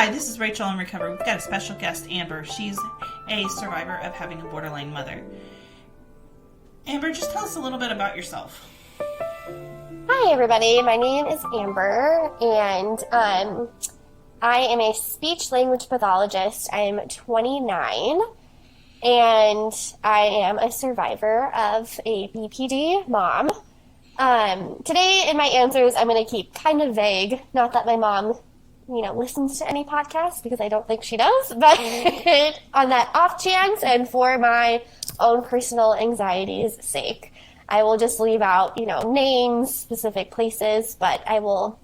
Hi, this is Rachel in Recovery. We've got a special guest, Amber. She's a survivor of having a borderline mother. Amber, just tell us a little bit about yourself. Hi, everybody. My name is Amber, and I am a speech-language pathologist. I am 29, and I am a survivor of a BPD mom. Today, in my answers, I'm going to keep kind of vague. Not that my mom, listens to any podcasts, because I don't think she does, but on that off chance and for my own personal anxiety's sake, I will just leave out, names, specific places, but I will,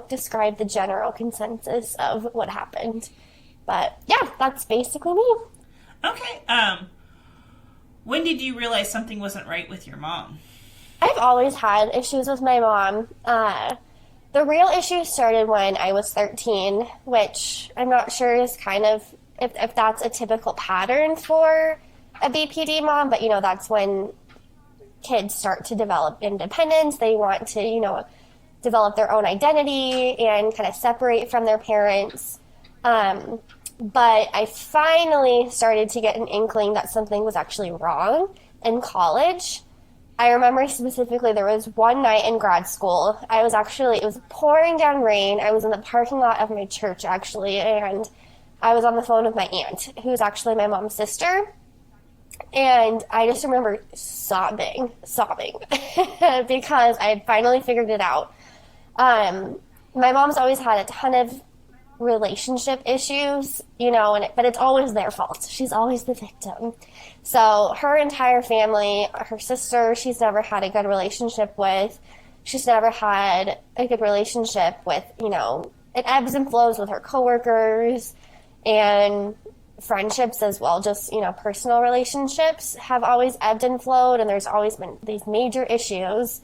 describe the general consensus of what happened. But yeah, that's basically me. Okay. When did you realize something wasn't right with your mom? I've always had issues with my mom. The real issue started when I was 13, which I'm not sure is kind of, if that's a typical pattern for a BPD mom, but, that's when kids start to develop independence. They want to, develop their own identity and kind of separate from their parents. But I finally started to get an inkling that something was actually wrong in college. I remember specifically there was one night in grad school. It was pouring down rain. I was in the parking lot of my church, actually, and I was on the phone with my aunt, who's actually my mom's sister. And I just remember sobbing, because I had finally figured it out. My mom's always had a ton of relationship issues, but it's always their fault. She's always the victim. So her entire family, her sister, she's never had a good relationship with. She's never had a good relationship with, it ebbs and flows with her coworkers and friendships as well. Just, personal relationships have always ebbed and flowed, and there's always been these major issues.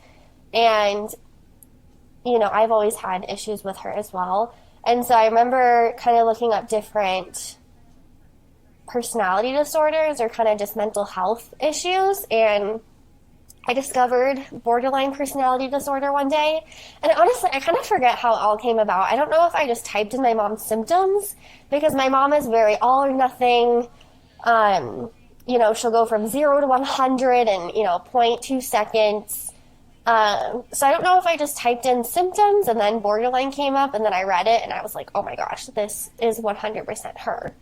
And, I've always had issues with her as well. And so I remember kind of looking up different personality disorders or kind of just mental health issues, and I discovered borderline personality disorder one day. And honestly, I kind of forget how it all came about. I don't know if I just typed in my mom's symptoms, because my mom is very all or nothing. She'll go from 0 to 100 in, 0.2 seconds. So I don't know if I just typed in symptoms and then borderline came up, and then I read it and I was like, oh my gosh, this is 100% her.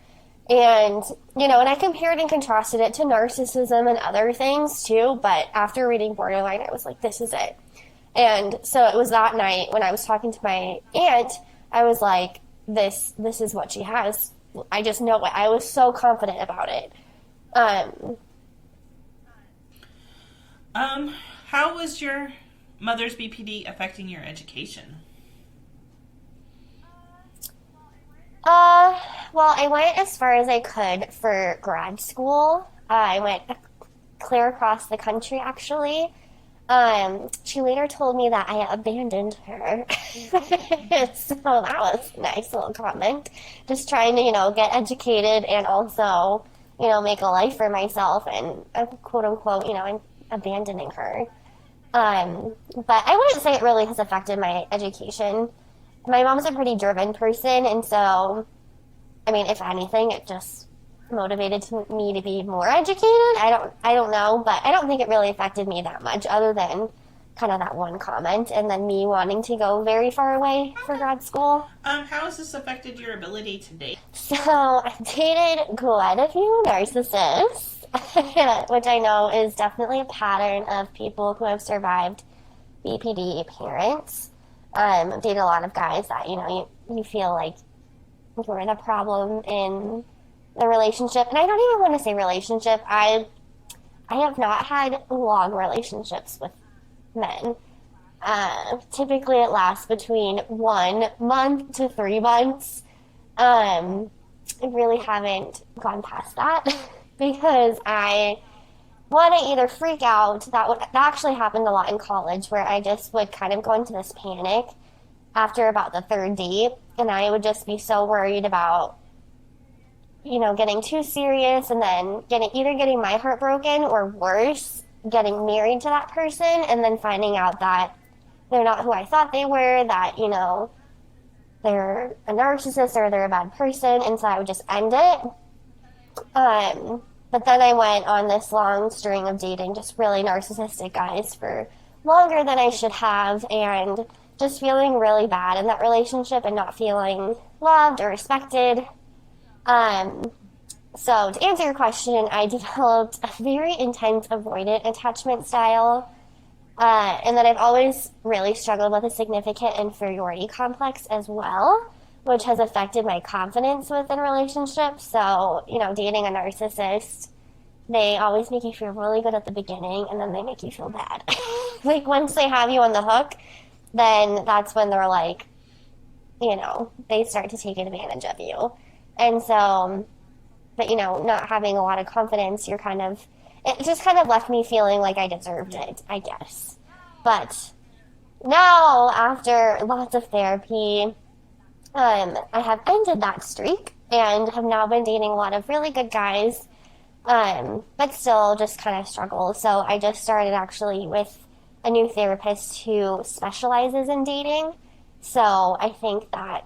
And, and I compared and contrasted it to narcissism and other things too, but after reading borderline, I was like, this is it. And so it was that night when I was talking to my aunt, I was like, this is what she has. I just know it. I was so confident about it. How was your mother's BPD affecting your education? Well, I went as far as I could for grad school. I went clear across the country, actually. She later told me that I abandoned her. So that was a nice little comment. Just trying to, get educated and also, make a life for myself, and quote unquote, I'm abandoning her. But I wouldn't say it really has affected my education. My mom's a pretty driven person, and so, if anything, it just motivated me to be more educated. I don't know, but I don't think it really affected me that much, other than kind of that one comment, and then me wanting to go very far away for grad school. How has this affected your ability to date? So, I've dated quite a few narcissists, which I know is definitely a pattern of people who have survived BPD parents. I've dated a lot of guys that, you feel like you're the problem in the relationship. And I don't even want to say relationship. I have not had long relationships with men. Typically it lasts between 1 month to 3 months. I really haven't gone past that because I either freak out. That actually happened a lot in college, where I just would kind of go into this panic after about the third date, and I would just be so worried about, getting too serious, and then getting my heart broken, or worse, getting married to that person, and then finding out that they're not who I thought they were, that, they're a narcissist or they're a bad person, and so I would just end it. But then I went on this long string of dating just really narcissistic guys for longer than I should have, and just feeling really bad in that relationship and not feeling loved or respected. Um, so to answer your question, I developed a very intense avoidant attachment style. And then I've always really struggled with a significant inferiority complex as well, which has affected my confidence within relationships. So, dating a narcissist, they always make you feel really good at the beginning and then they make you feel bad. Like once they have you on the hook, then that's when they're like, they start to take advantage of you. And so, but not having a lot of confidence, it just kind of left me feeling like I deserved it, I guess. But now, after lots of therapy, I have ended that streak and have now been dating a lot of really good guys, but still just kind of struggle. So I just started actually with a new therapist who specializes in dating. So I think that'll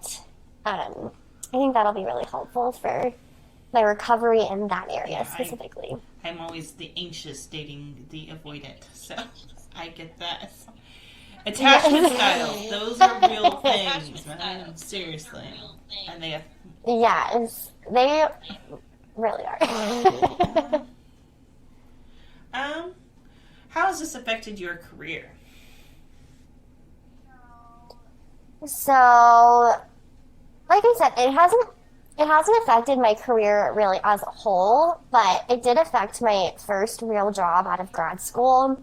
be really helpful for my recovery in that area specifically. I'm always the anxious dating the avoidant, so I get that. Attachment styles, those are real things, man. Seriously. And they Yes, they really are. How has this affected your career? So, like I said, it hasn't affected my career really as a whole, but it did affect my first real job out of grad school.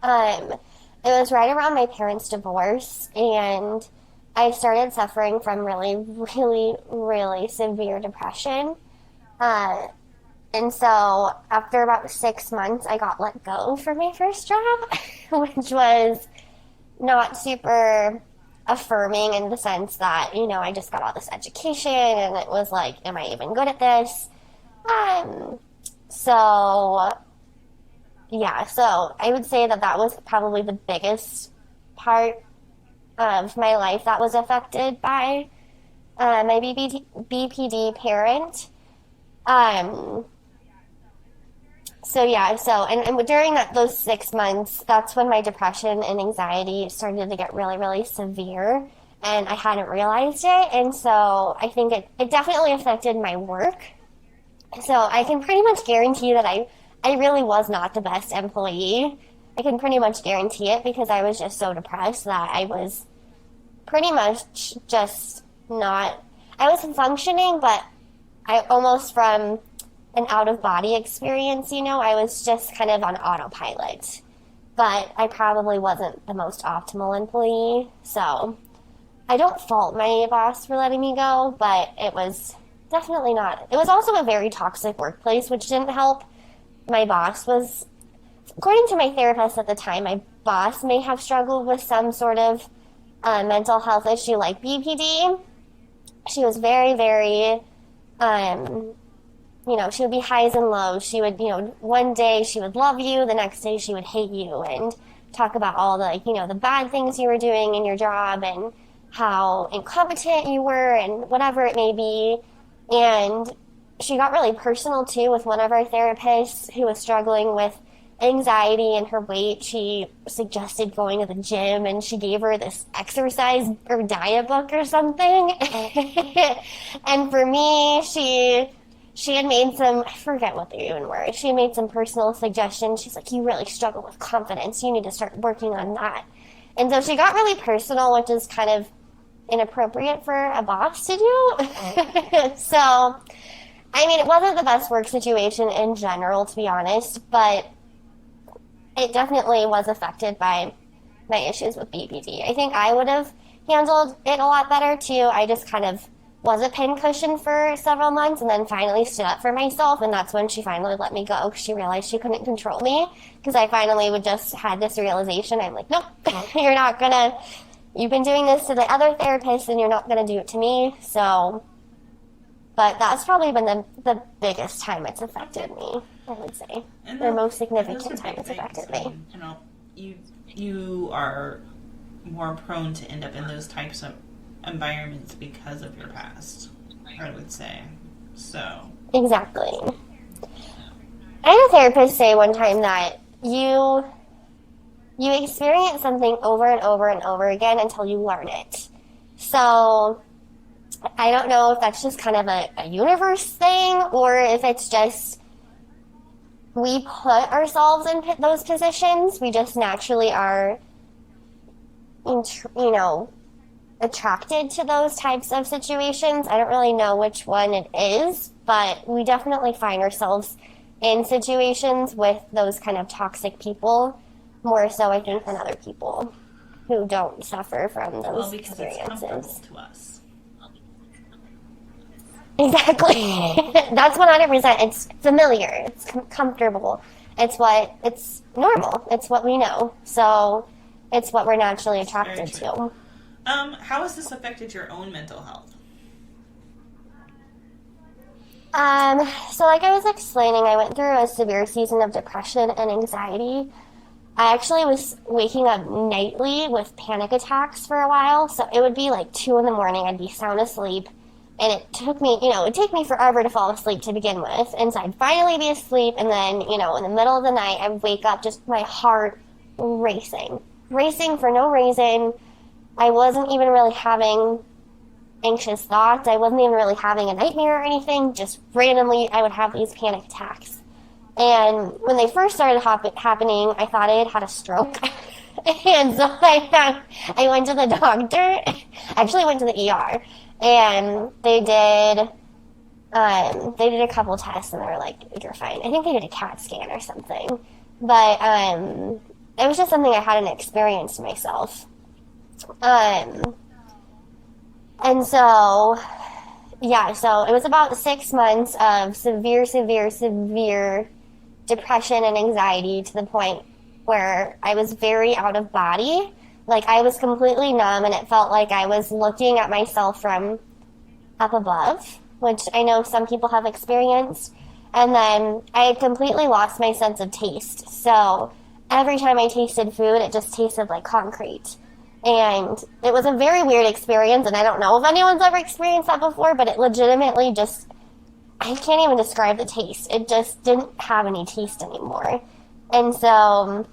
It was right around my parents' divorce, and I started suffering from really, really, really severe depression. And so after about 6 months, I got let go for my first job, which was not super affirming in the sense that, I just got all this education and it was like, am I even good at this? So yeah, so I would say that was probably the biggest part of my life that was affected by my BPD parent. And during those 6 months, that's when my depression and anxiety started to get really, really severe, and I hadn't realized it, and so I think it definitely affected my work. So I can pretty much guarantee that I really was not the best employee. I can pretty much guarantee it because I was just so depressed that I was pretty much just not, I was functioning, but I almost from an out-of-body experience, I was just kind of on autopilot. But I probably wasn't the most optimal employee, so I don't fault my boss for letting me go, but it was definitely not. It was also a very toxic workplace, which didn't help. My boss was, according to my therapist at the time, my boss may have struggled with some sort of mental health issue like BPD. She was very, very, she would be highs and lows. She would, one day she would love you, the next day she would hate you and talk about all the, the bad things you were doing in your job and how incompetent you were and whatever it may be. And she got really personal too with one of our therapists who was struggling with anxiety and her weight. She suggested going to the gym and she gave her this exercise or diet book or something. And for me, she had made some, I forget what they even were. She had made some personal suggestions. She's like, you really struggle with confidence. You need to start working on that. And so she got really personal, which is kind of inappropriate for a boss to do. So, it wasn't the best work situation in general, to be honest, but it definitely was affected by my issues with BPD. I think I would have handled it a lot better, too. I just kind of was a pincushion for several months and then finally stood up for myself, and that's when she finally let me go because she realized she couldn't control me, because I finally had this realization. I'm like, nope, you're not gonna, you've been doing this to the other therapist and you're not gonna do it to me. So, but that's probably been the biggest time it's affected me, I would say. The most significant time it's affected me. You are more prone to end up in those types of environments because of your past, I would say. So. Exactly. I had a therapist say one time that you experience something over and over and over again until you learn it. So I don't know if that's just kind of a universe thing, or if it's just we put ourselves in those positions. We just naturally are, attracted to those types of situations. I don't really know which one it is, but we definitely find ourselves in situations with those kind of toxic people, more so I think than other people who don't suffer from those because experiences. It's comfortable to us. Exactly. That's 100%. It's familiar. It's comfortable. It's normal. It's what we know. So it's what we're naturally attracted to. How has this affected your own mental health? So like I was explaining, I went through a severe season of depression and anxiety. I actually was waking up nightly with panic attacks for a while. So it would be like 2 a.m. I'd be sound asleep. And it took me, it'd take me forever to fall asleep to begin with. And so I'd finally be asleep. And then, in the middle of the night, I'd wake up just my heart racing for no reason. I wasn't even really having anxious thoughts. I wasn't even really having a nightmare or anything. Just randomly, I would have these panic attacks. And when they first started happening, I thought I had had a stroke. And so I went to the doctor. I actually went to the ER. And they did a couple tests, and they were like, "You're fine." I think they did a CAT scan or something. But it was just something I hadn't experienced myself. And so, so it was about 6 months of severe depression and anxiety to the point where I was very out of body. Like, I was completely numb, and it felt like I was looking at myself from up above, which I know some people have experienced. And then I had completely lost my sense of taste. So every time I tasted food, it just tasted like concrete. And it was a very weird experience, and I don't know if anyone's ever experienced that before, but it legitimately just, I can't even describe the taste. It just didn't have any taste anymore. And so,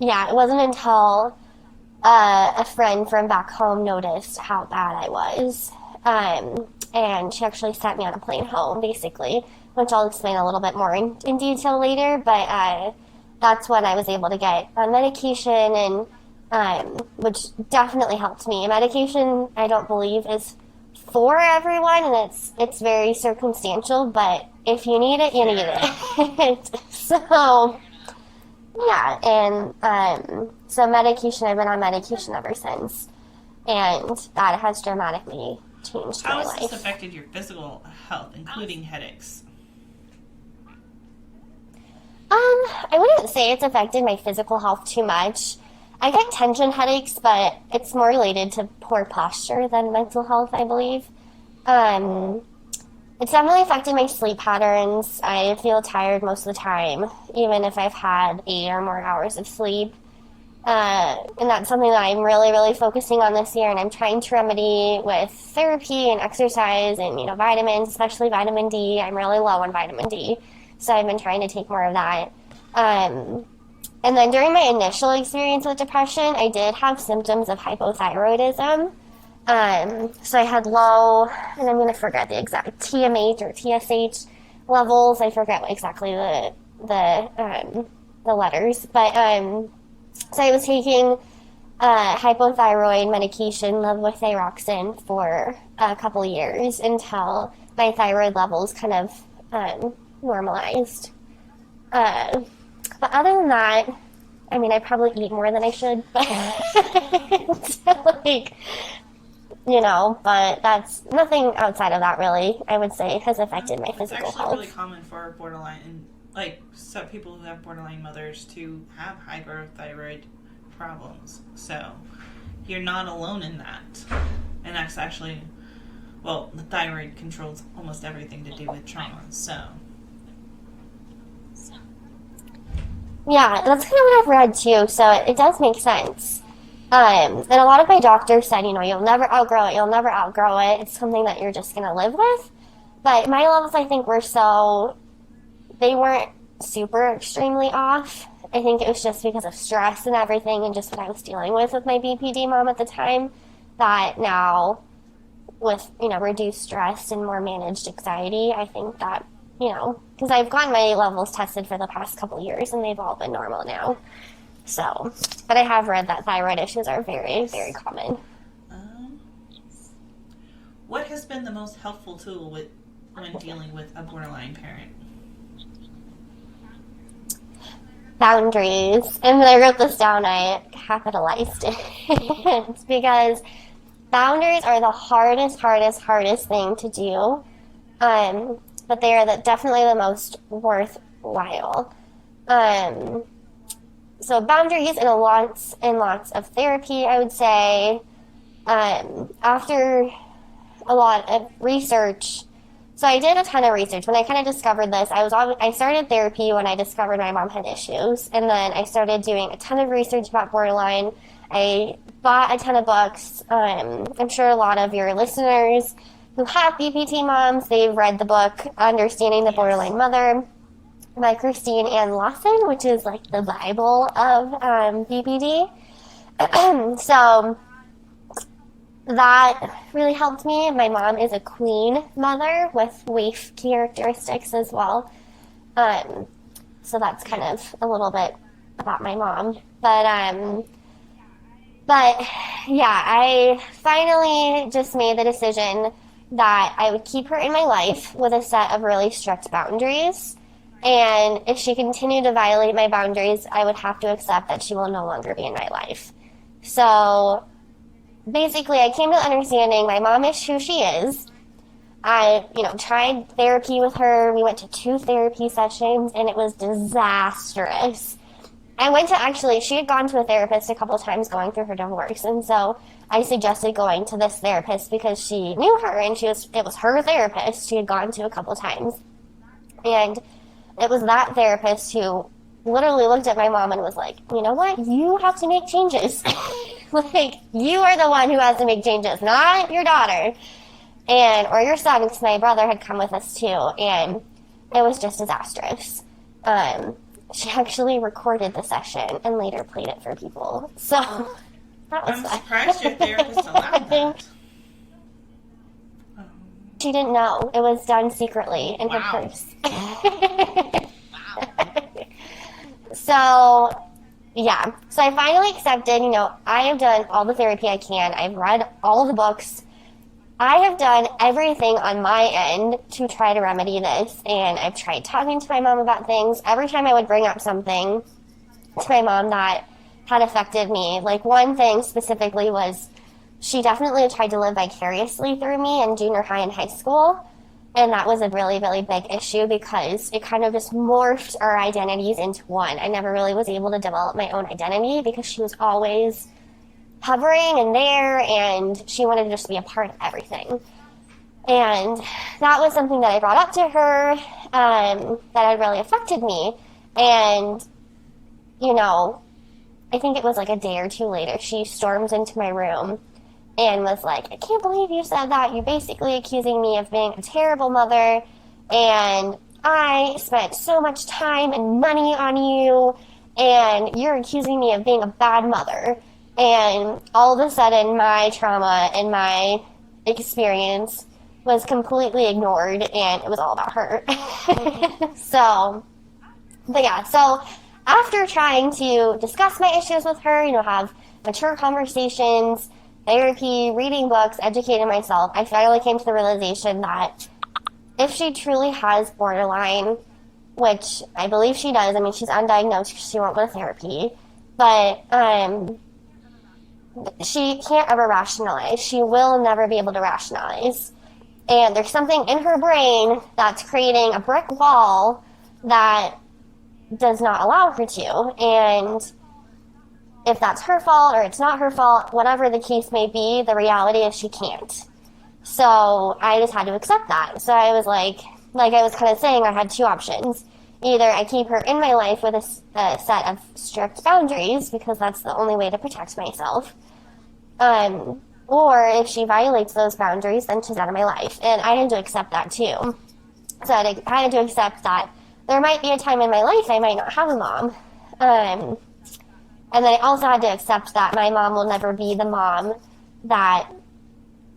it wasn't until a friend from back home noticed how bad I was. And she actually sent me on a plane home, basically, which I'll explain a little bit more in detail later. But that's when I was able to get on medication, and which definitely helped me. Medication, I don't believe, is for everyone, and it's very circumstantial. But if you need it, you need it. So. Yeah, and so medication, I've been on medication ever since, and that has dramatically changed my life. How has this affected your physical health, including headaches? I wouldn't say it's affected my physical health too much. I get tension headaches, but it's more related to poor posture than mental health, I believe. It's definitely affected my sleep patterns. I feel tired most of the time, even if I've had 8 or more hours of sleep. And that's something that I'm really, really focusing on this year, and I'm trying to remedy with therapy and exercise and, vitamins, especially vitamin D. I'm really low on vitamin D, so I've been trying to take more of that. And then during my initial experience with depression, I did have symptoms of hypothyroidism. So I had low, and I'm going to forget the exact TMH or TSH levels. I forget exactly the letters, but so I was taking hypothyroid medication, levothyroxine, for a couple years until my thyroid levels kind of normalized. But other than that, I mean, I probably eat more than I should, but but that's nothing outside of that, really, I would say, has affected my physical health. It's actually really common for borderline, some people who have borderline mothers to have hyperthyroid problems. So you're not alone in that. And that's actually, the thyroid controls almost everything to do with trauma, so. Yeah, that's kind of what I've read, too, so it does make sense. And a lot of my doctors said, you'll never outgrow it. You'll never outgrow it. It's something that you're just going to live with. But my levels, I think, they weren't super extremely off. I think it was just because of stress and everything and just what I was dealing with my BPD mom at the time, that now with, reduced stress and more managed anxiety, I think that, because I've gotten my levels tested for the past couple years and they've all been normal now. So, but I have read that thyroid issues are very, very common. What has been the most helpful tool when dealing with a borderline parent? Boundaries. And when I wrote this down, I capitalized it. Because boundaries are the hardest thing to do. But they are definitely the most worthwhile. So boundaries and lots of therapy, I would say. After a lot of research, so I did a ton of research. When I kind of discovered this, I started therapy when I discovered my mom had issues, and then I started doing a ton of research about borderline. I bought a ton of books. I'm sure a lot of your listeners who have BPT moms, they've read the book Understanding the Borderline Mother by Christine Ann Lawson, which is like the Bible of BPD. So that really helped me. My mom is a queen mother with waif characteristics as well. So that's kind of a little bit about my mom. But yeah, I finally just made the decision that I would keep her in my life with a set of really strict boundaries. And if she continued to violate my boundaries, I would have to accept that she will no longer be in my life. So basically, I came to the understanding my mom is who she is. I, tried therapy with her. We went to 2 therapy sessions, and it was disastrous. She had gone to a therapist a couple times going through her divorce, and so I suggested going to this therapist because she knew her, and it was her therapist she had gone to a couple times. And it was that therapist who literally looked at my mom and was like, you know what? You have to make changes. Like, you are the one who has to make changes, not your daughter. Or your son, because my brother had come with us too. And it was just disastrous. She actually recorded the session and later played it for people. So, that was I'm surprised your therapist allowed that. She didn't know. It was done secretly in her purse. So, yeah. So I finally accepted, I have done all the therapy I can. I've read all the books. I have done everything on my end to try to remedy this. And I've tried talking to my mom about things. Every time I would bring up something to my mom that had affected me, like one thing specifically was she definitely tried to live vicariously through me in junior high and high school. And that was a really, really big issue because it kind of just morphed our identities into one. I never really was able to develop my own identity because she was always hovering and there, and she wanted to just be a part of everything. And that was something that I brought up to her that had really affected me. And, I think it was like a day or two later, she storms into my room and was like, I can't believe you said that. You're basically accusing me of being a terrible mother, and I spent so much time and money on you, and you're accusing me of being a bad mother. And all of a sudden, my trauma and my experience was completely ignored, and it was all about her. So after trying to discuss my issues with her, have mature conversations, therapy, reading books, educating myself, I finally came to the realization that if she truly has borderline, which I believe she does, she's undiagnosed because she won't go to therapy, but she can't ever rationalize. She will never be able to rationalize. And there's something in her brain that's creating a brick wall that does not allow her to. And if that's her fault or it's not her fault, whatever the case may be, the reality is she can't. So I just had to accept that. So I was like I was kind of saying, I had 2 options. either I keep her in my life with a set of strict boundaries because that's the only way to protect myself. Or if she violates those boundaries, then she's out of my life. And I had to accept that too. So I had to accept that there might be a time in my life I might not have a mom. And then I also had to accept that my mom will never be the mom that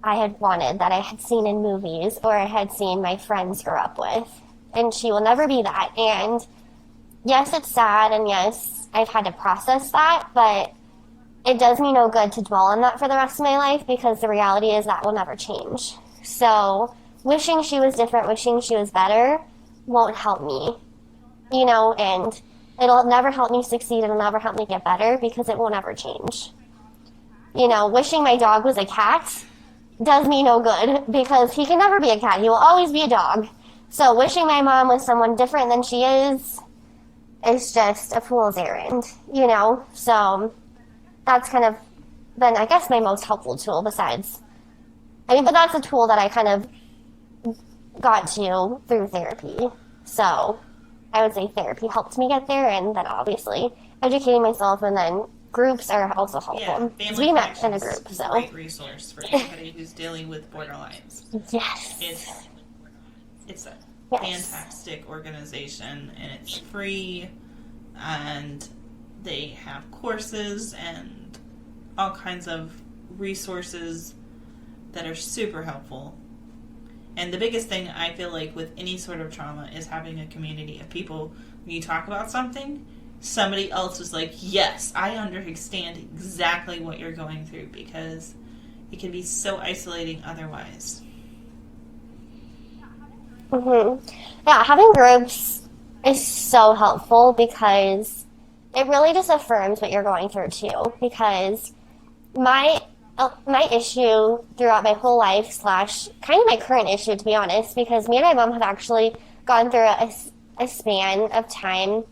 I had wanted, that I had seen in movies or I had seen my friends grow up with. And she will never be that. And yes, it's sad, and yes, I've had to process that, but it does me no good to dwell on that for the rest of my life because the reality is that will never change. So wishing she was different, wishing she was better won't help me, and it'll never help me succeed. It'll never help me get better because it will never change. Wishing my dog was a cat does me no good because he can never be a cat. He will always be a dog. So wishing my mom was someone different than she is just a fool's errand, So that's kind of been, I guess, my most helpful tool besides. But that's a tool that I kind of got to through therapy. So I would say therapy helped me get there, and then obviously educating myself, and then groups are also helpful. Yeah, we met in a group, so. Great resource for anybody who's dealing with borderlines. Yes. It's a fantastic organization, and it's free, and they have courses and all kinds of resources that are super helpful. And the biggest thing I feel like with any sort of trauma is having a community of people. When you talk about something, somebody else is like, yes, I understand exactly what you're going through, because it can be so isolating otherwise. Mm-hmm. Yeah, having groups is so helpful because it really just affirms what you're going through too. Because my issue throughout my whole life / kind of my current issue, to be honest, because me and my mom have actually gone through a span of time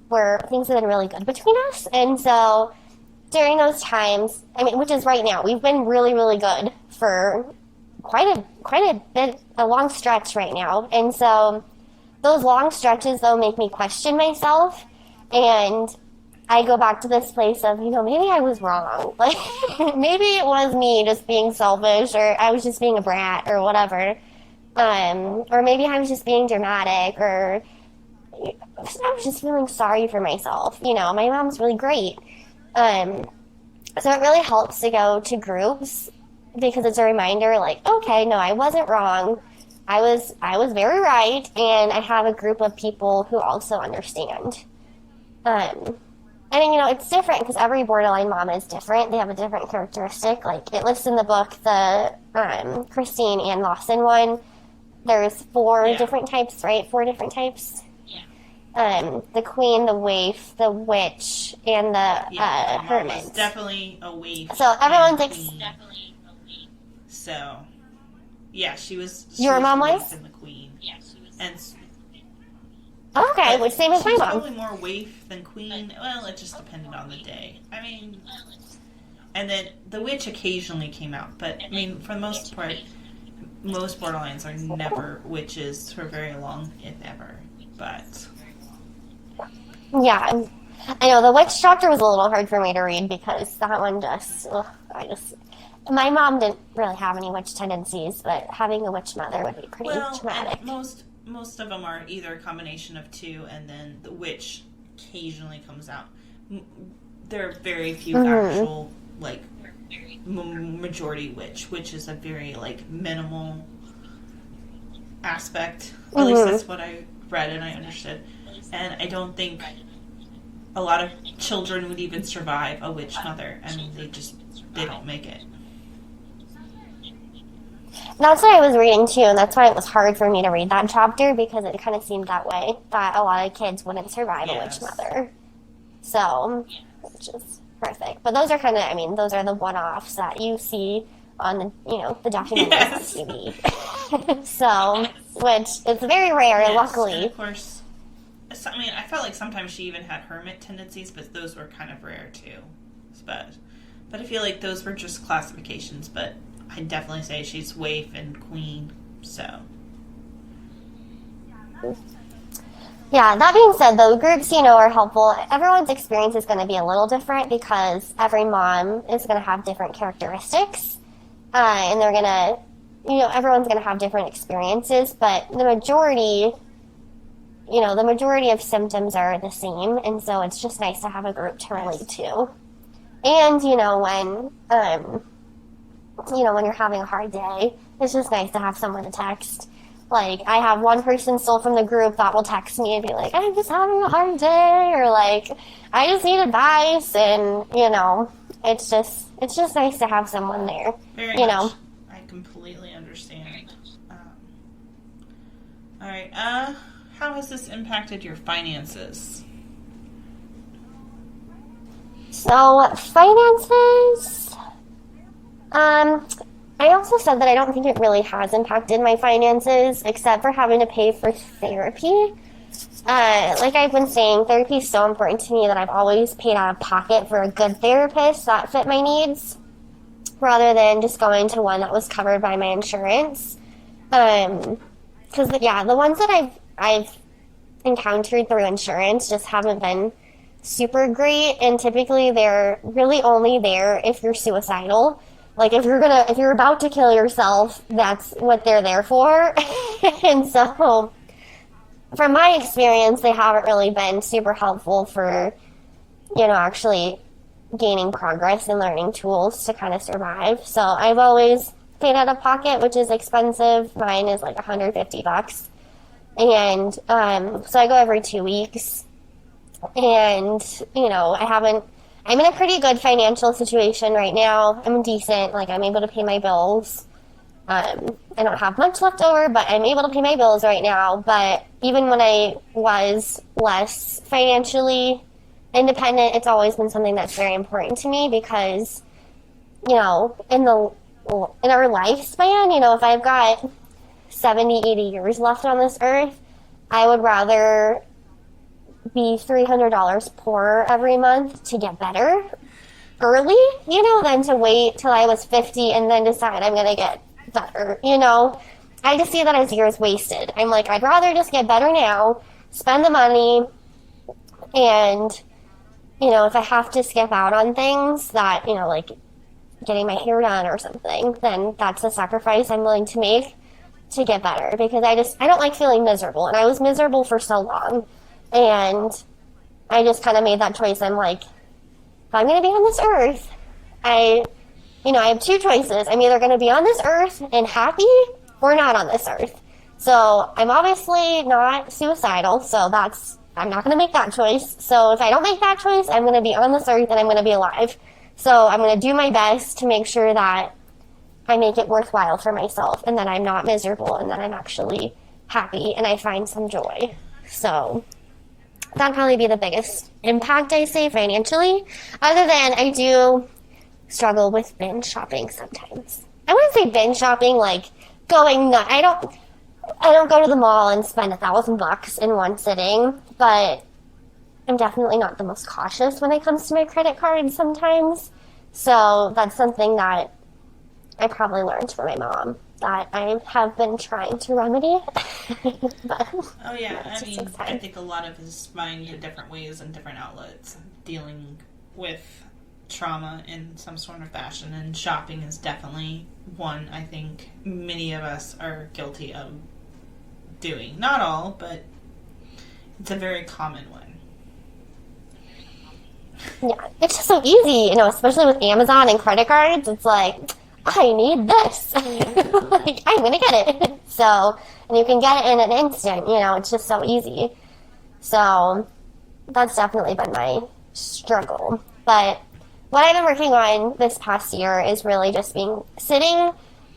where things have been really good between us. And so during those times, which is right now, we've been really, really good for quite a bit, a long stretch right now. And so those long stretches, though, make me question myself. And I go back to this place of, maybe I was wrong. Like, maybe it was me just being selfish, or I was just being a brat, or whatever. Or maybe I was just being dramatic, or I was just feeling sorry for myself. My mom's really great. So it really helps to go to groups because it's a reminder, like, okay, no, I wasn't wrong. I was very right, and I have a group of people who also understand. And, it's different because every borderline mom is different. They have a different characteristic. Like, it lists in the book, the Christine Ann Lawson one. There's 4 different types, right? 4 different types. Yeah. The queen, the waif, the witch, and the hermit. Was definitely a waif. So everyone's definitely a waif. So, yeah, she was. Your mom was? And the queen. Yeah, she was. And. Okay, which same as my mom. Probably more waif than queen. Well, it just depended on the day. And then the witch occasionally came out, but for the most part, most borderlines are never witches for very long, if ever. But yeah, I know the witch doctor was a little hard for me to read because that one my mom didn't really have any witch tendencies, but having a witch mother would be pretty traumatic. Most of them are either a combination of 2, and then the witch occasionally comes out. There are very few actual, majority witch, which is a very, minimal aspect. At least that's what I read and I understood. And I don't think a lot of children would even survive a witch mother. They don't make it. That's what I was reading too, and that's why it was hard for me to read that chapter because it kind of seemed that way, that a lot of kids wouldn't survive a witch mother. So, which is perfect. But those are kind of, those are the one-offs that you see on the documentaries on TV. So, which is very rare, luckily. And of course, I felt like sometimes she even had hermit tendencies, but those were kind of rare too. But I feel like those were just classifications, but I'd definitely say she's waif and queen, so. Yeah, that being said, though, groups, are helpful. Everyone's experience is going to be a little different because every mom is going to have different characteristics. And they're going to, everyone's going to have different experiences, but the majority of symptoms are the same. And so it's just nice to have a group to relate to. And, when you're having a hard day, it's just nice to have someone to text. Like, I have one person still from the group that will text me and be like, I'm just having a hard day, or like, I just need advice, and, it's just nice to have someone there, Very much. I completely understand. All right, how has this impacted your finances? So, finances, I also said that I don't think it really has impacted my finances, except for having to pay for therapy. Like I've been saying, therapy is so important to me that I've always paid out of pocket for a good therapist that fit my needs, rather than just going to one that was covered by my insurance. Because the ones that I've encountered through insurance just haven't been super great, and typically they're really only there if you're suicidal. Like, if you're about to kill yourself, that's what they're there for. And so, from my experience, they haven't really been super helpful for, actually gaining progress and learning tools to kind of survive. So, I've always paid out of pocket, which is expensive. Mine is like $150. And, so I go every 2 weeks. And, I'm in a pretty good financial situation right now. I'm decent. Like, I'm able to pay my bills. I don't have much left over, but I'm able to pay my bills right now. But even when I was less financially independent, it's always been something that's very important to me because, in our lifespan, if I've got 70, 80 years left on this earth, I would rather be $300 poorer every month to get better early, than to wait till I was 50 and then decide I'm going to get better, I just see that as years wasted. I'm like, I'd rather just get better now, spend the money, and, if I have to skip out on things that, like getting my hair done or something, then that's a sacrifice I'm willing to make to get better, because I don't like feeling miserable, and I was miserable for so long. And I just kind of made that choice. I'm like, if I'm going to be on this earth, I have two choices. I'm either going to be on this earth and happy or not on this earth. So I'm obviously not suicidal, so I'm not going to make that choice. So if I don't make that choice, I'm going to be on this earth and I'm going to be alive. So I'm going to do my best to make sure that I make it worthwhile for myself, and that I'm not miserable, and that I'm actually happy and I find some joy. So that'd probably be the biggest impact, I say, financially. Other than I do struggle with binge shopping sometimes. I wouldn't say binge shopping like going nuts. I don't go to the mall and spend $1,000 in one sitting, but I'm definitely not the most cautious when it comes to my credit cards sometimes. So that's something that I probably learned from my mom that I have been trying to remedy. Oh yeah, I think a lot of us find different ways and different outlets dealing with trauma in some sort of fashion, and shopping is definitely one I think many of us are guilty of doing. Not all, but it's a very common one. Yeah, it's just so easy, especially with Amazon and credit cards. It's like, I need this. Like, I'm going to get it. So, and you can get it in an instant, it's just so easy. So, that's definitely been my struggle. But what I've been working on this past year is really just sitting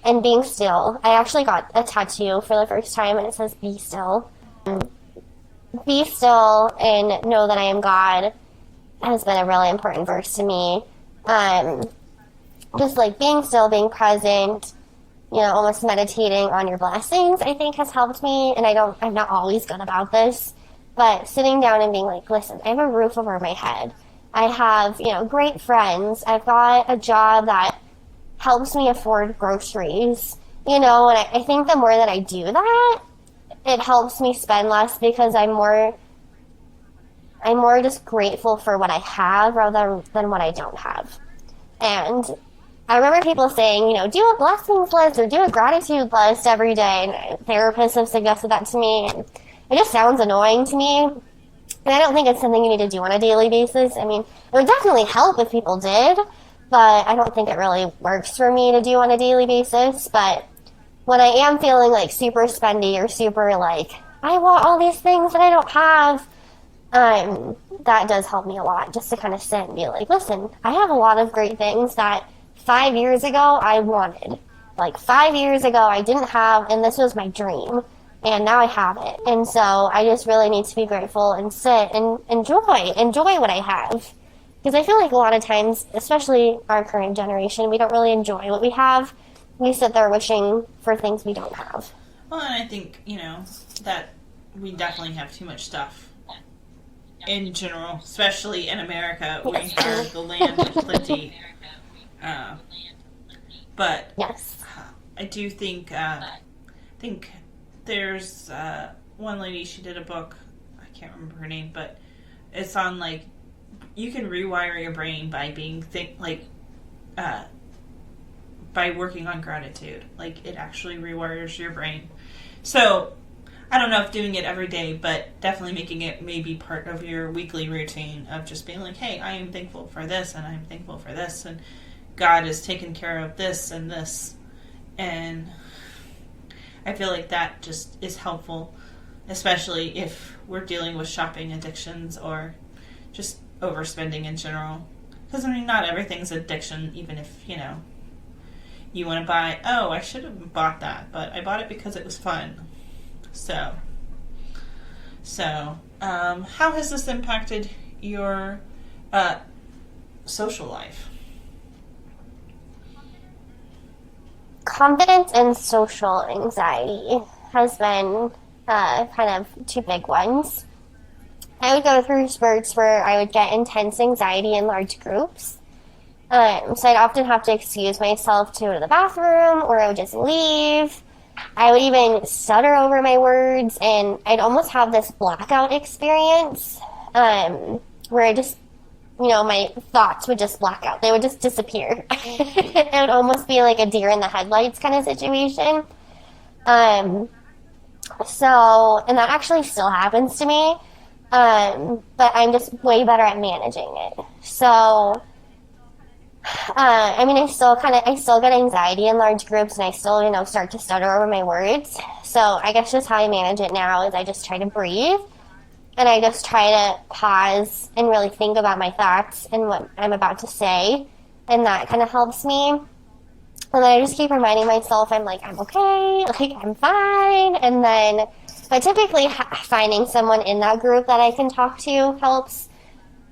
and being still. I actually got a tattoo for the first time, and it says, "Be still." Be still and know that I am God has been a really important verse to me. Just like being still, being present, almost meditating on your blessings, I think has helped me. And I'm not always good about this, but sitting down and being like, listen, I have a roof over my head. I have, great friends. I've got a job that helps me afford groceries, and I think the more that I do that, it helps me spend less because I'm more just grateful for what I have rather than what I don't have. And I remember people saying, do a blessings list or do a gratitude list every day. And therapists have suggested that to me. And it just sounds annoying to me. And I don't think it's something you need to do on a daily basis. I mean, it would definitely help if people did, but I don't think it really works for me to do on a daily basis. But when I am feeling like super spendy or super like, I want all these things that I don't have, that does help me a lot, just to kind of sit and be like, listen, I have a lot of great things that 5 years ago I wanted. Like 5 years ago I didn't have, and this was my dream, and now I have it. And so I just really need to be grateful and sit and enjoy what I have. Because I feel like a lot of times, especially our current generation, we don't really enjoy what we have. We sit there wishing for things we don't have. Well, and I think, that we definitely have too much stuff in general, especially in America, where the land of plenty. But yes, I do think there's one lady, she did a book, I can't remember her name, but it's on like you can rewire your brain by being by working on gratitude. Like it actually rewires your brain. So I don't know if doing it every day, but definitely making it maybe part of your weekly routine of just being like, hey, I am thankful for this, and I'm thankful for this, and God has taken care of this and this. And I feel like that just is helpful, especially if we're dealing with shopping addictions or just overspending in general. Because, I mean, not everything's addiction, even if, you want to buy, oh, I should have bought that, but I bought it because it was fun. So, how has this impacted your social life? Confidence and social anxiety has been kind of two big ones. I would go through spurts where I would get intense anxiety in large groups. So I'd often have to excuse myself to go to the bathroom, or I would just leave. I would even stutter over my words, and I'd almost have this blackout experience where I just, my thoughts would just black out. They would just disappear. It would almost be like a deer in the headlights kind of situation. And that actually still happens to me, but I'm just way better at managing it. So, I still get anxiety in large groups, and I still, start to stutter over my words. So I guess just how I manage it now is I just try to breathe, and I just try to pause and really think about my thoughts and what I'm about to say, and that kind of helps me. And then I just keep reminding myself, I'm okay, I'm fine. And then, but typically finding someone in that group that I can talk to helps.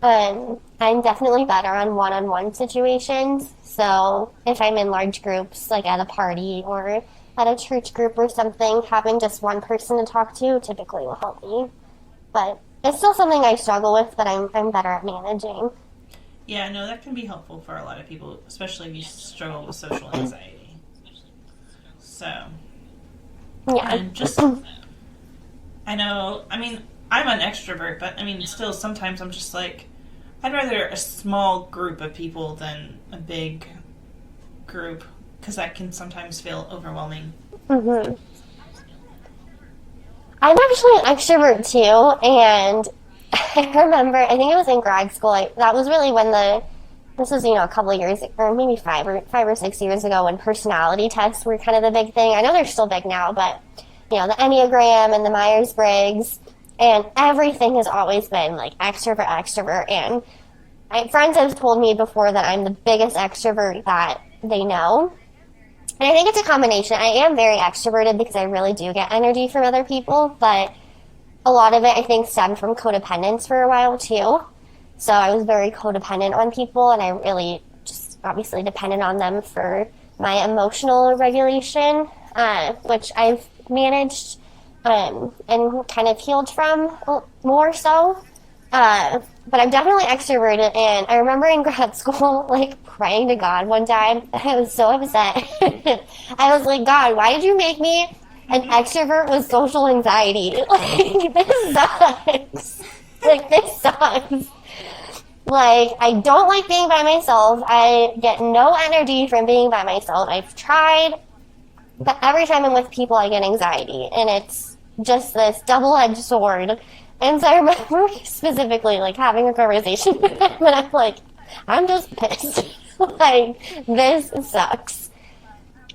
I'm definitely better on one-on-one situations. So if I'm in large groups, like at a party or at a church group or something, having just one person to talk to typically will help me. But it's still something I struggle with, but I'm better at managing. Yeah, no, that can be helpful for a lot of people, especially if you struggle with social anxiety. So, yeah. And just, I know, I mean, I'm an extrovert, but I mean, still, sometimes I'm just like, I'd rather a small group of people than a big group, because that can sometimes feel overwhelming. Mm-hmm. I'm actually an extrovert too, and I remember, I think it was in grad school, that was really when this was, a couple of years, or maybe 5 or 6 years ago, when personality tests were kind of the big thing. I know they're still big now, but, the Enneagram and the Myers-Briggs, and everything has always been, extrovert, and friends have told me before that I'm the biggest extrovert that they know. And I think it's a combination. I am very extroverted because I really do get energy from other people, but a lot of it, I think, stemmed from codependence for a while, too. So I was very codependent on people, and I really just obviously depended on them for my emotional regulation, which I've managed and kind of healed from more so. But I'm definitely extroverted, and I remember in grad school, praying to God one time. I was so upset. I was like, God, why did you make me an extrovert with social anxiety. Like, this sucks. Like, this sucks. Like, I don't like being by myself. I get no energy from being by myself. I've tried, but every time I'm with people, I get anxiety. And it's just this double-edged sword. And so I remember specifically, like, having a conversation with him, and I'm like, I'm just pissed. Like, this sucks.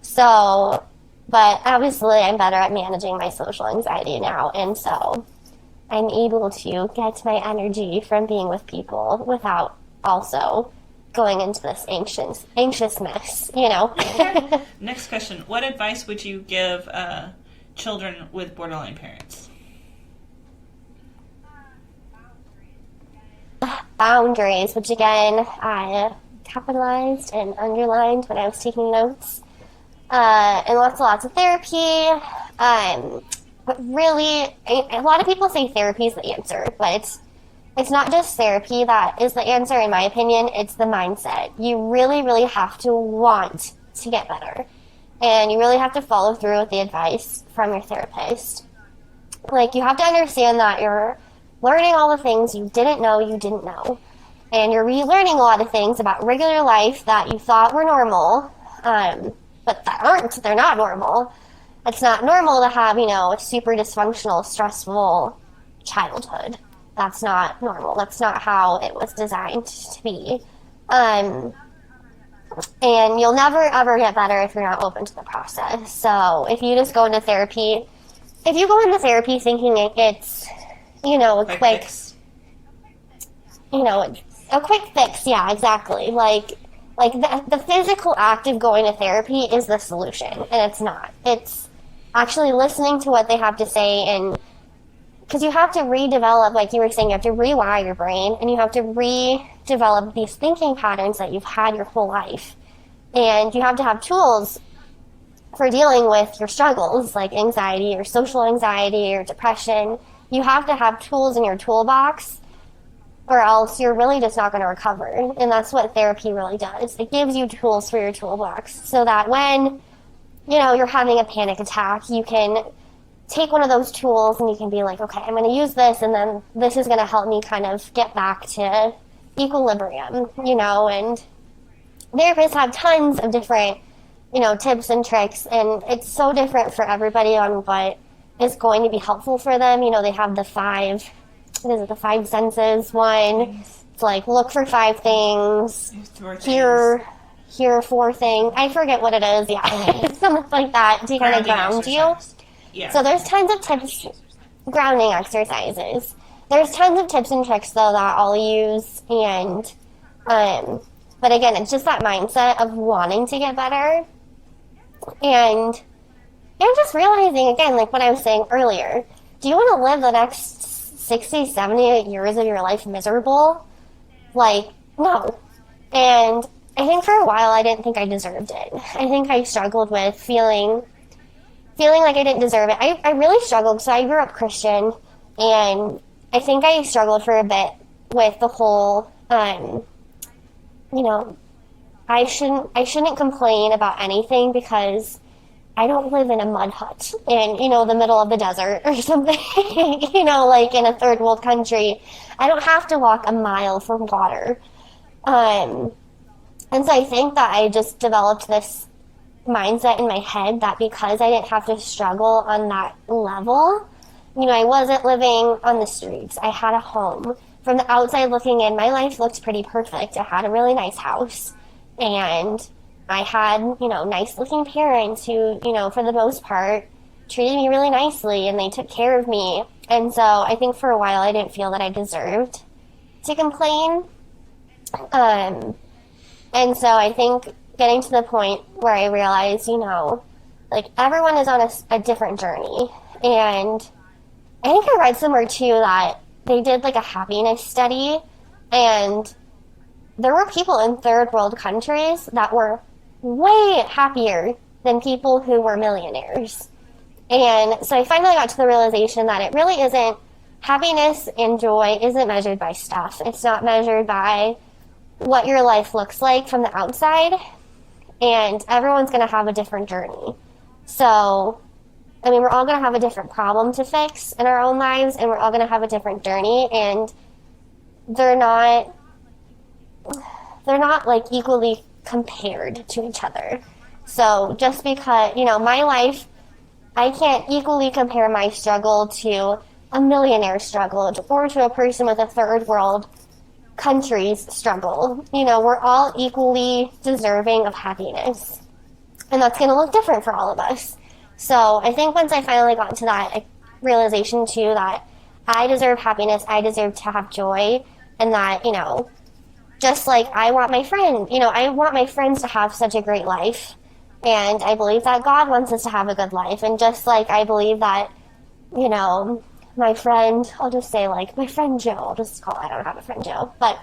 So, but obviously I'm better at managing my social anxiety now, and so I'm able to get my energy from being with people without also going into this anxiousness, you know? Next question. What advice would you give children with borderline parents? Boundaries, which again, I capitalized and underlined when I was taking notes. And lots of therapy. But really, a lot of people say therapy is the answer, but it's not just therapy that is the answer, in my opinion. It's the mindset. You really, really have to want to get better. And you really have to follow through with the advice from your therapist. Like, you have to understand that you're learning all the things you didn't know you didn't know. And you're relearning a lot of things about regular life that you thought were normal, but that aren't. They're not normal. It's not normal to have, a super dysfunctional, stressful childhood. That's not normal. That's not how it was designed to be. And you'll never, ever get better if you're not open to the process. So if you just go into therapy, thinking it's, a quick fix. A quick fix, yeah, exactly. Like the physical act of going to therapy is the solution, and it's not. It's actually listening to what they have to say, and because you have to redevelop, like you were saying, you have to rewire your brain, and you have to redevelop these thinking patterns that you've had your whole life. And you have to have tools for dealing with your struggles, like anxiety or social anxiety or depression. You have to have tools in your toolbox, or else you're really just not going to recover. And that's what therapy really does. It gives you tools for your toolbox so that when, you're having a panic attack, you can take one of those tools and you can be like, okay, I'm going to use this, and then this is going to help me kind of get back to equilibrium, and therapists have tons of different, tips and tricks, and it's so different for everybody on what is going to be helpful for them. They have the five senses one. It's like, look for 5 things, hear 4 things. I forget what it is, yeah. Something like that to kind of ground you. Yeah. So there's tons of tips, grounding exercises. There's tons of tips and tricks, though, that I'll use, and, but again, it's just that mindset of wanting to get better, and just realizing, again, like what I was saying earlier, do you want to live the next 60, 70 years of your life miserable? Like, no. And I think for a while I didn't think I deserved it. I think I struggled with feeling like I didn't deserve it. I really struggled. So I grew up Christian, and I think I struggled for a bit with the whole, I shouldn't complain about anything because I don't live in a mud hut in, the middle of the desert or something, like in a third world country. I don't have to walk a mile for water. And so I think that I just developed this mindset in my head that because I didn't have to struggle on that level, I wasn't living on the streets. I had a home. From the outside looking in, my life looked pretty perfect. I had a really nice house, and I had, nice looking parents who, for the most part, treated me really nicely, and they took care of me. And so I think for a while I didn't feel that I deserved to complain. And so I think getting to the point where I realized, like everyone is on a different journey. And I think I read somewhere too that they did like a happiness study, and there were people in third world countries that were way happier than people who were millionaires. And so I finally got to the realization that it really isn't, happiness and joy isn't measured by stuff. It's not measured by what your life looks like from the outside, and everyone's going to have a different journey. So I mean, we're all going to have a different problem to fix in our own lives, and we're all going to have a different journey, and they're not like equally compared to each other. So just because, my life, I can't equally compare my struggle to a millionaire's struggle or to a person with a third world country's struggle. We're all equally deserving of happiness. And that's going to look different for all of us. So I think once I finally got to that realization too, that I deserve happiness, I deserve to have joy, and that, just like I want my friends to have such a great life. And I believe that God wants us to have a good life. And just like I believe that, my friend, I'll just say like my friend Joe, I don't have a friend Joe, but,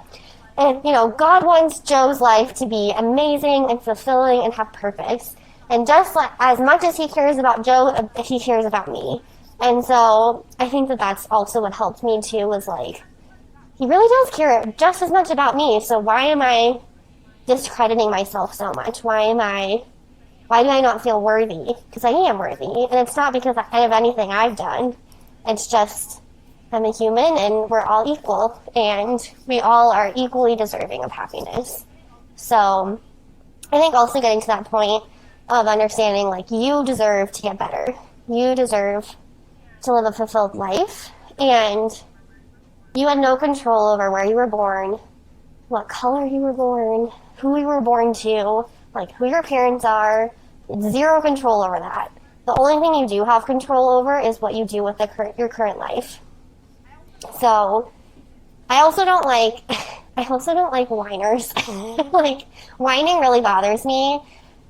and, God wants Joe's life to be amazing and fulfilling and have purpose. And just like, as much as he cares about Joe, he cares about me. And so I think that that's also what helped me too, was like, he really does care just as much about me. So why am I discrediting myself so much? Why do I not feel worthy? Because I am worthy. And it's not because of anything I've done. It's just, I'm a human and we're all equal. And we all are equally deserving of happiness. So I think also getting to that point of understanding, like, you deserve to get better. You deserve to live a fulfilled life. And you had no control over where you were born, what color you were born, who you were born to, like who your parents are. Zero control over that. The only thing you do have control over is what you do with your current life. So I also don't like whiners. Like, whining really bothers me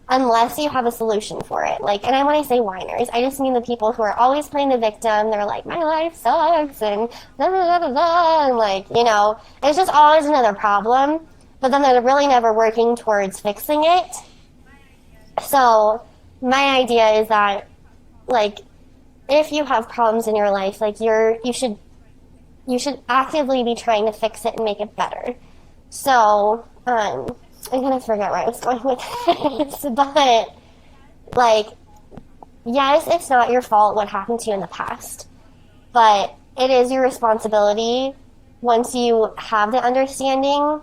unless you have a solution for it. Like, and when I say whiners, I just mean the people who are always playing the victim. They're like, my life sucks, and da da da da da, and like, it's just always another problem. But then they're really never working towards fixing it. So my idea is that, like, if you have problems in your life, like, you should actively be trying to fix it and make it better. So, I'm gonna forget where I was going with this, but, like, yes, it's not your fault what happened to you in the past, but it is your responsibility, once you have the understanding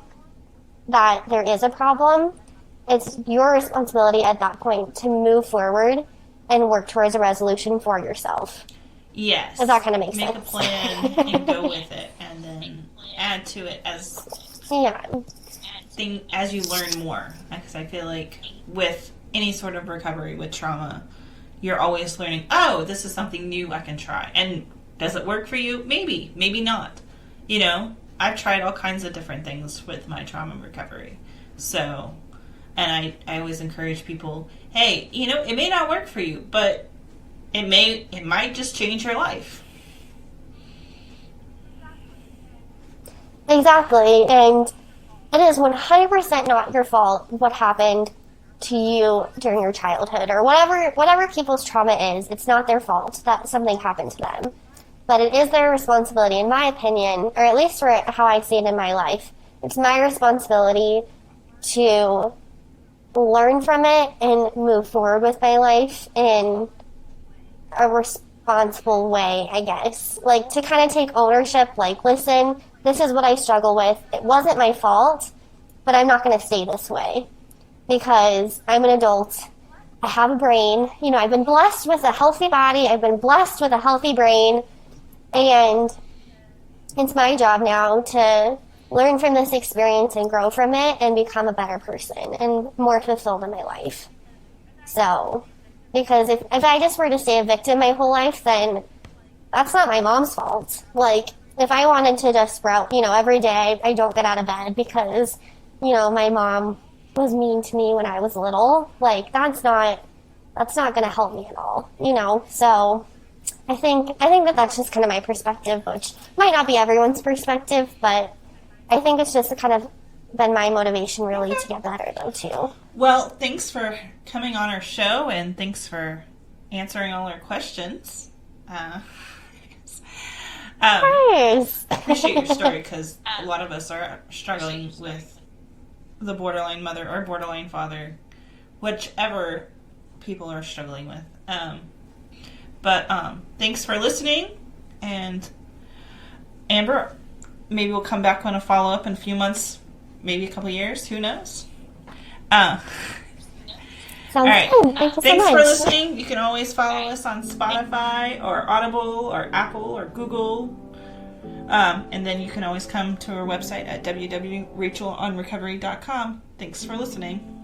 that there is a problem, it's your responsibility at that point to move forward and work towards a resolution for yourself. Yes. If that kind of makes sense. Make a plan and go with it, and then add to it as you learn more. Because I feel like with any sort of recovery with trauma, you're always learning, oh, this is something new I can try. And does it work for you? Maybe. Maybe not. I've tried all kinds of different things with my trauma recovery. So, and I always encourage people, hey, it may not work for you, but it might just change your life. Exactly. And it is 100% not your fault what happened to you during your childhood, or whatever people's trauma is. It's not their fault that something happened to them. But it is their responsibility, in my opinion, or at least for how I see it in my life. It's my responsibility to learn from it and move forward with my life in a responsible way, I guess. Like, to kind of take ownership, like, listen, this is what I struggle with. It wasn't my fault, but I'm not going to stay this way because I'm an adult. I have a brain. I've been blessed with a healthy body. I've been blessed with a healthy brain. And it's my job now to learn from this experience and grow from it and become a better person and more fulfilled in my life. So, because if I just were to stay a victim my whole life, then that's not my mom's fault. Like, if I wanted to just sprout, every day I don't get out of bed because, my mom was mean to me when I was little, like, that's not going to help me at all, So I think that that's just kind of my perspective, which might not be everyone's perspective, but I think it's just kind of been my motivation really to get better, though, too. Well, thanks for coming on our show, and thanks for answering all our questions. Nice. I appreciate your story, because a lot of us are struggling with the borderline mother or borderline father, whichever people are struggling with. But thanks for listening. And Amber, maybe we'll come back on a follow-up in a few months, maybe a couple years. Who knows? Sounds all right. good. Thank you so Thanks much. for listening. You can always follow us on Spotify or Audible or Apple or Google. And then you can always come to our website at www.rachelonrecovery.com. Thanks for listening.